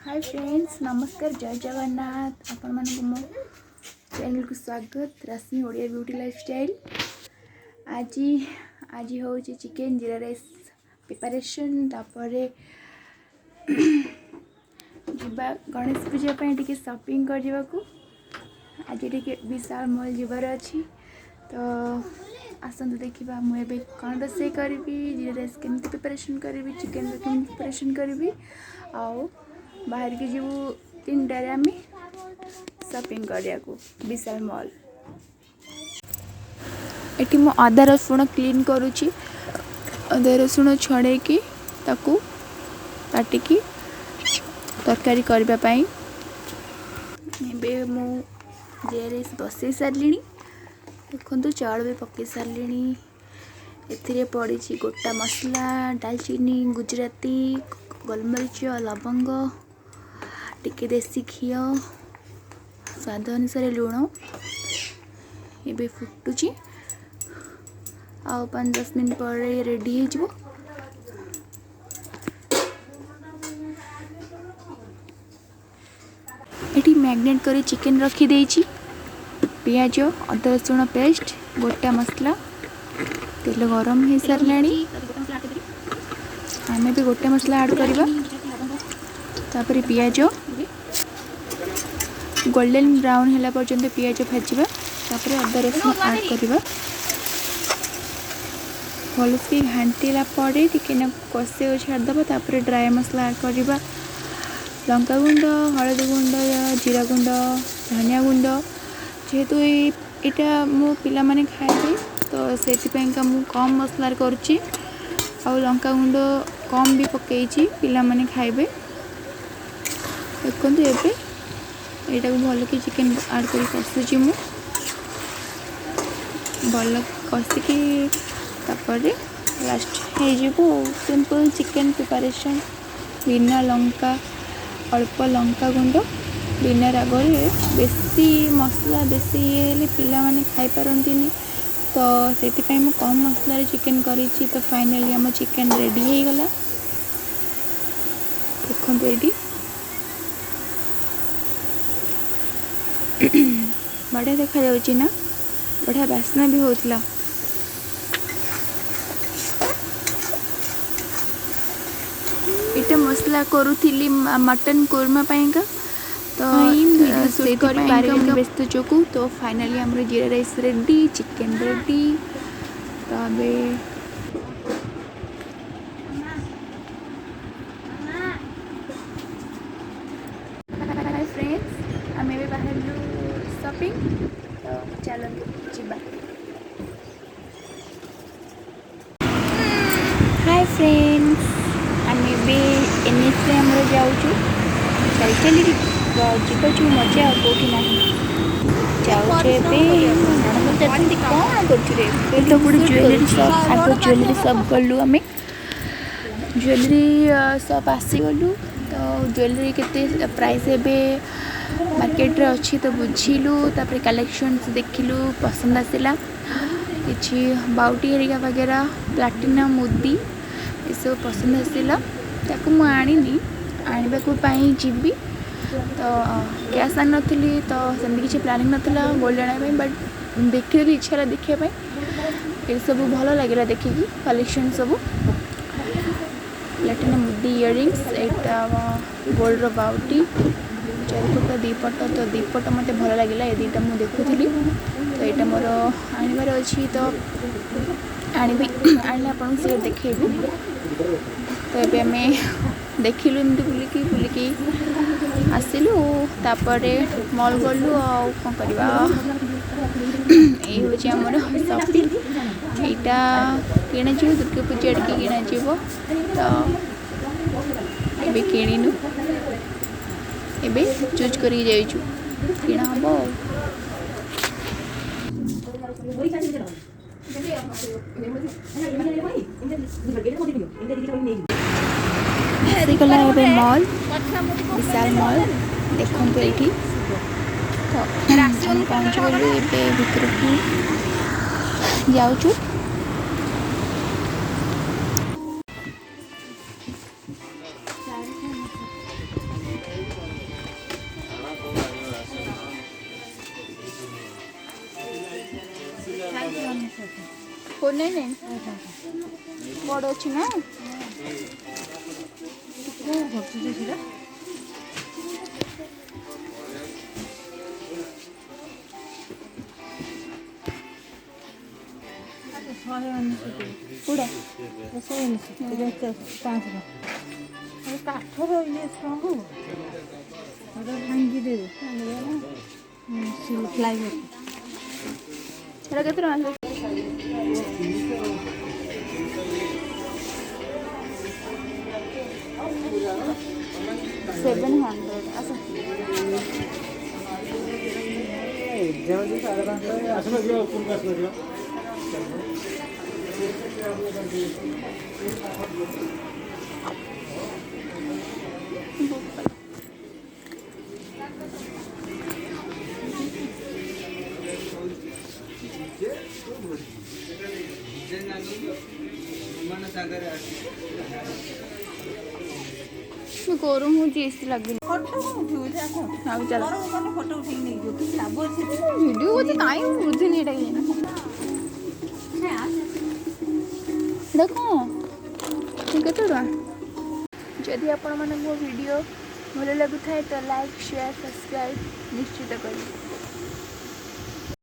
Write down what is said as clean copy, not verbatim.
Hi friends, नमस्कार, जय जगन्नाथ। आपण मानक मो चैनल को स्वागत। रश्मि ओडिया ब्यूटी लाइफस्टाइल। आज हो चिकेन जीरा राइस प्रिपरेशन। तापरे जीवा गणेश पूजा टी शॉपिंग करने को आज टी विशाल मॉल जीवार अच्छी। तो आसतु देखा मुझे कौन रोसे करी, जीरा राइस केमती प्रिपरेशन करी, चिकेन केमती प्रिपरेशन करी, आओ बाहर के जीव 3टारे आम शॉपिंग करने को विशाल मॉल। एटी मो आदा रसुण क्लीन करुच्ची। अदा रसुण छड़े की ताकू काटिकी तरकारी करने मु जेरे बसई सारे। देखो चाउल भी पकई सारे। एथिरे पड़ी गोटा मसला, दालचीनी, गुजराती, गोलमरीच, लवंग, टिके देसी घी, स्वाद अनुसार लुण। ये फुटुची आउ 5-10 मिनट पर रेडी हो। एटी मैग्नेट करी चिकेन रखी देछि। पियाज, अदा रसुण पेस्ट, गोटा मसला, तेल गरम हो सारे। आमे भी गोटा मसला ऐड करवा। तापर पियाज गोल्डन ब्राउन है पर्यंत पियाज भाजवा। तापर अदा रसुण ऐड करवा। भलसे घाटीला पड़े टिके कषे छाड़देव। तापर ड्राई मसला ऐड करवा। लंका गुंड, हलदी गुंड, जीरा गुंड, धनिया गुंड। जेहेतु यहाँ मो पिला माने खाए तो से मु कम मसलार करुच्ची। आ लंका गुंड कम भी पकई पिला माने खाइबे। देखो ये यहाँ भल कि चिकेन ऐड कर कषुची मु भल कषिकी। लास्ट हो सिंपल चिकेन प्रिपरेशन। बिना लंका, अल्प लंका गुंड, बिना रागरे, बेसी मसला बेसी ये पिला माने खाई पारंतिनी। तो से मु कम मसला चिकेन करी। तो फाइनली आम चिकेन रेडी हो गला। देखो ये बढ़िया देखा जाउची ना, बढ़िया बास्ना भी होतला। इटे मसला करूथिली मटन कोरमा पाएंगा। तो से व्यस्त चोकू। तो फाइनली हमर जीरा राइस रेडी, चिकेन रेडी। तो अबे हाय फ्रेंड्स, आम भी बाहर शॉपिंग। तो चलते जीवा। हाय फ्रेंड्स, आम भी एनएच जाऊँ चल चली जीवु। मजा कौटी ना जाऊे कौन कर ज्वेलरी शॉप। आगे ज्वेलरी शॉप गलु आम ज्वेलरी शॉप आसीगलु। तो ज्वेलरी केते प्राइस एबे मार्केट रे अच्छी तो बुझिलु। तापर कलेक्शंस देखिलु, पसंद आसला किछि बाउटी हेरिका वगैरह, प्लाटिनम, मुदी ये सब पसंद आसला। ताकू मु आनिनी, आनिबा को पाई जीबी। तो कैश आन नी तो सेमती किसी प्लानिंग नाला गोल्ड आने। बट देखी इच्छा देखापी ये सब भल लगे देखिकी कलेक्शन सब। प्लाटिनम मुदी इयरिंग्स, यहाँ गोल्ड बाउटी, चारिपट दीपट। तो दीपट मत भल लगे ये दुटा मुझे देखुली। तो यहाँ मोर आनबार अच्छी। तो आने आपन से देखेबी। तो ये आम देखिलु एमती बुलिकी आसिलु। तापर मॉल गलु। कौन करवा ये हूँ आमर शॉपिंग। यहाँ किणा दुर्गा पूजा टी किणा। तो ये किणु एबे चूज करी जाइछु किणा हम। गला मॉल, विशाल मॉल। देखो ये तो पहुँच गलु। ए भर जाऊँ। फोन नहीं बड़ अच्छी ना पूरा କାଠର ଇଏ ଷ୍ଟ୍ରଙ୍ଗ ଭାଙ୍ଗି ଦେବେ ପ୍ଲାଇଉଡ୍ ସେଟା କେତେ ଟଙ୍କା 700 ଆସ गरम हो लगे ଫଟୋ ଉଠେଇକି ନେଇଯିବ କିଛି ଲାଭ ଅଛି वीडियो को टाइम बुझे नहीं देखो केते टका जदि आपण मन मो वीडियो भल लगुथाए तो लाइक शेयर सब्सक्राइब निश्चित करें।